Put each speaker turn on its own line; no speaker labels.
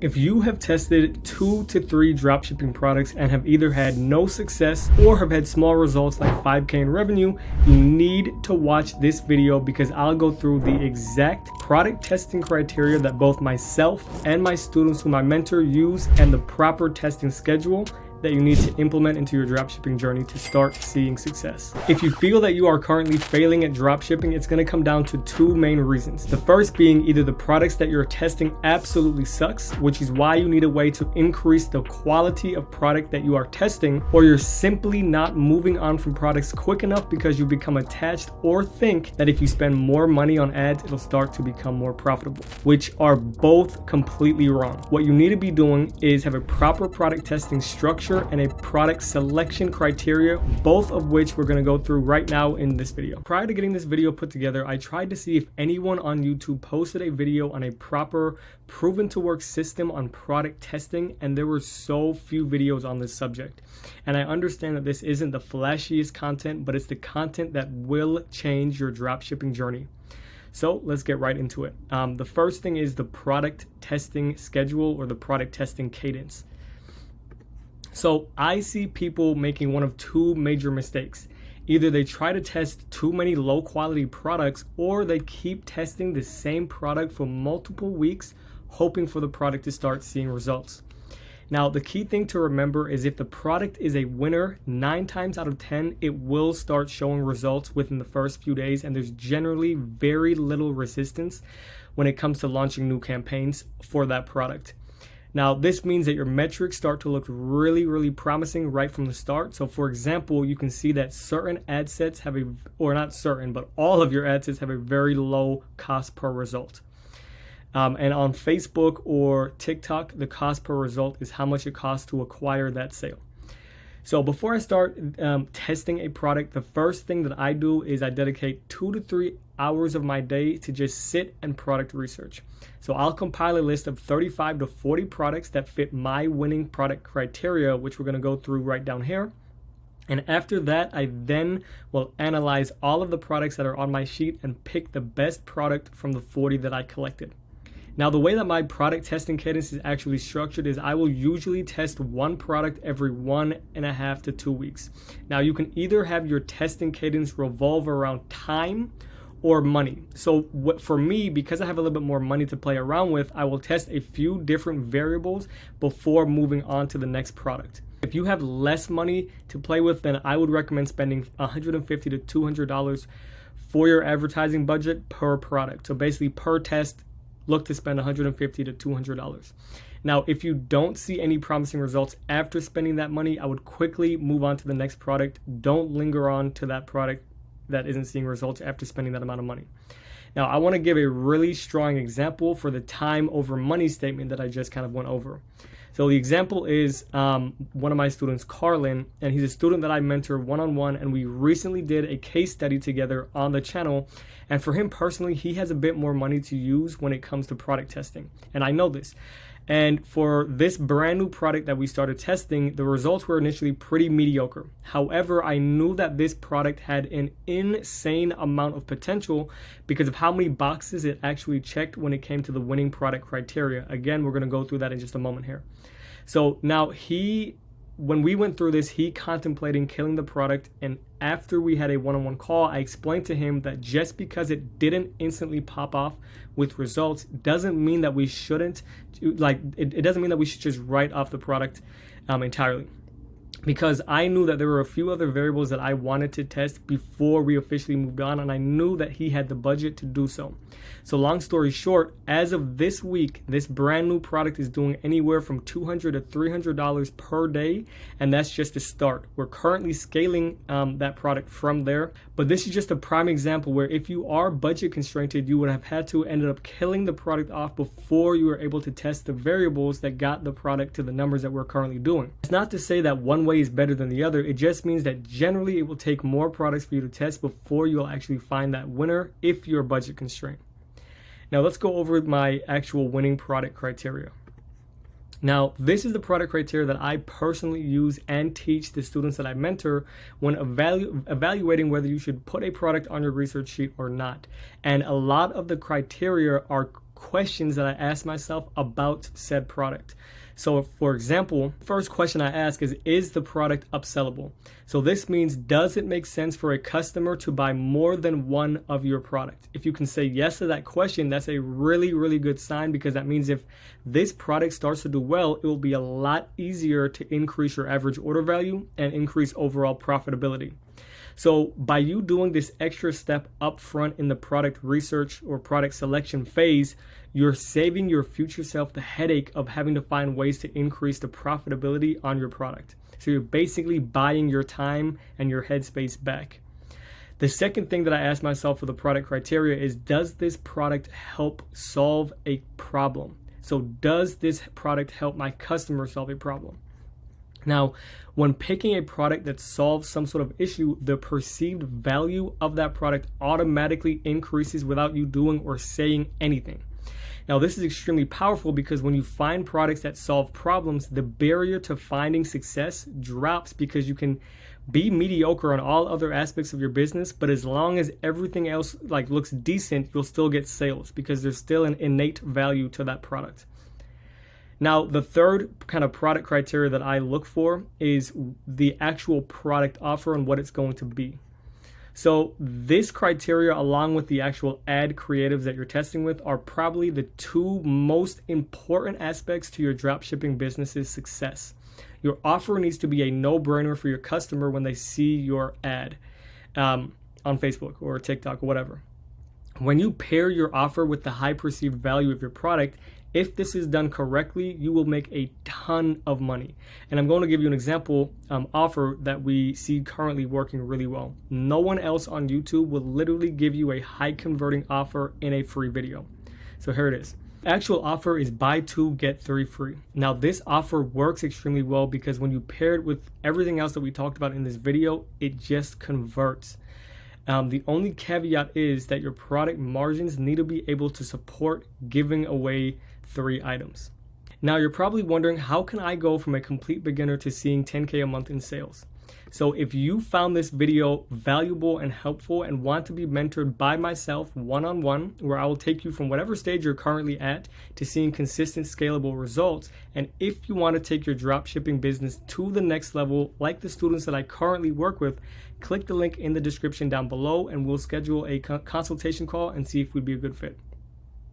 If you have tested 2 to 3 dropshipping products and have either had no success or have had small results like 5K in revenue, you need to watch this video because I'll go through the exact product testing criteria that both myself and my students whom I mentor use and the proper testing schedule that you need to implement into your dropshipping journey to start seeing success. If you feel that you are currently failing at dropshipping, it's going to come down to 2 main reasons. The first being either the products that you're testing absolutely sucks, which is why you need a way to increase the quality of product that you are testing, or you're simply not moving on from products quick enough because you become attached or think that if you spend more money on ads, it'll start to become more profitable, which are both completely wrong. What you need to be doing is have a proper product testing structure and a product selection criteria, both of which we're going to go through right now in this video. Prior to getting this video put together, I tried to see if anyone on YouTube posted a video on a proper proven to work system on product testing, and there were so few videos on this subject. And I understand that this isn't the flashiest content, but it's the content that will change your dropshipping journey. So let's get right into it. The first thing is the product testing schedule or the product testing cadence. So I see people making one of 2 major mistakes. Either they try to test too many low quality products, or they keep testing the same product for multiple weeks, hoping for the product to start seeing results. Now, the key thing to remember is if the product is a winner, 9 times out of 10, it will start showing results within the first few days, and there's generally very little resistance when it comes to launching new campaigns for that product. Now, this means that your metrics start to look really promising right from the start. So for example, you can see that certain ad sets have or not certain, but all of your ad sets have a very low cost per result. And on Facebook or TikTok, the cost per result is how much it costs to acquire that sale. So before I start testing a product, the first thing that I do is I dedicate 2 to 3 hours of my day to just sit and product research. So I'll compile a list of 35 to 40 products that fit my winning product criteria, which we're going to go through right down here. And after that, I then will analyze all of the products that are on my sheet and pick the best product from the 40 that I collected. Now, the way that my product testing cadence is actually structured is I will usually test one product every 1.5 to 2 weeks. Now, you can either have your testing cadence revolve around time or money. So for me, because I have a little bit more money to play around with, I will test a few different variables before moving on to the next product. If you have less money to play with, then I would recommend spending $150 to $200 for your advertising budget per product. So basically per test, look to spend $150 to $200. Now, if you don't see any promising results after spending that money, I would quickly move on to the next product. Don't linger on to that product that isn't seeing results after spending that amount of money. Now, I want to give a really strong example for the time over money statement that I just kind of went over. So the example is one of my students, Carlin, and he's a student that I mentor one-on-one, and we recently did a case study together on the channel. And for him personally, he has a bit more money to use when it comes to product testing, and I know this. And for this brand new product that we started testing, the results were initially pretty mediocre. However, I knew that this product had an insane amount of potential because of how many boxes it actually checked when it came to the winning product criteria. Again, we're going to go through that in just a moment here. So now when we went through this, he contemplating killing the product, and after we had a one-on-one call, I explained to him that just because it didn't instantly pop off with results doesn't mean that we shouldn't, it doesn't mean that we should just write off the product entirely. Because I knew that there were a few other variables that I wanted to test before we officially moved on, and I knew that he had the budget to do so. So long story short, as of this week, this brand new product is doing anywhere from $200 to $300 per day, and that's just a start. We're currently scaling that product from there, but this is just a prime example where if you are budget constrained, you would have had to end up killing the product off before you were able to test the variables that got the product to the numbers that we're currently doing. It's not to say that one way is better than the other. It just means that generally it will take more products for you to test before you'll actually find that winner if you're budget constrained. Now let's go over my actual winning product criteria. Now, this is the product criteria that I personally use and teach the students that I mentor when evaluating whether you should put a product on your research sheet or not. And a lot of the criteria are questions that I ask myself about said product. So for example, first question I ask is the product upsellable? So this means, does it make sense for a customer to buy more than one of your product? If you can say yes to that question, that's a really, really good sign, because that means if this product starts to do well, it will be a lot easier to increase your average order value and increase overall profitability. So by you doing this extra step up front in the product research or product selection phase, you're saving your future self the headache of having to find ways to increase the profitability on your product. So you're basically buying your time and your headspace back. The second thing that I ask myself for the product criteria is, does this product help solve a problem? So does this product help my customer solve a problem? Now, when picking a product that solves some sort of issue, the perceived value of that product automatically increases without you doing or saying anything. Now, this is extremely powerful because when you find products that solve problems, the barrier to finding success drops, because you can be mediocre on all other aspects of your business, but as long as everything else looks decent, you'll still get sales because there's still an innate value to that product. Now, the third kind of product criteria that I look for is the actual product offer and what it's going to be. So this criteria, along with the actual ad creatives that you're testing with, are probably the two most important aspects to your dropshipping business's success. Your offer needs to be a no-brainer for your customer when they see your ad on Facebook or TikTok or whatever. When you pair your offer with the high perceived value of your product, if this is done correctly, you will make a ton of money. And I'm going to give you an example offer that we see currently working really well. No one else on YouTube will literally give you a high converting offer in a free video. So here it is. Actual offer is buy 2, get 3 free. Now this offer works extremely well because when you pair it with everything else that we talked about in this video, it just converts. The only caveat is that your product margins need to be able to support giving away 3 items. Now you're probably wondering, how can I go from a complete beginner to seeing 10K a month in sales? So if you found this video valuable and helpful and want to be mentored by myself one-on-one, where I will take you from whatever stage you're currently at to seeing consistent scalable results, and if you want to take your dropshipping business to the next level, like the students that I currently work with, click the link in the description down below and we'll schedule a consultation call and see if we'd be a good fit.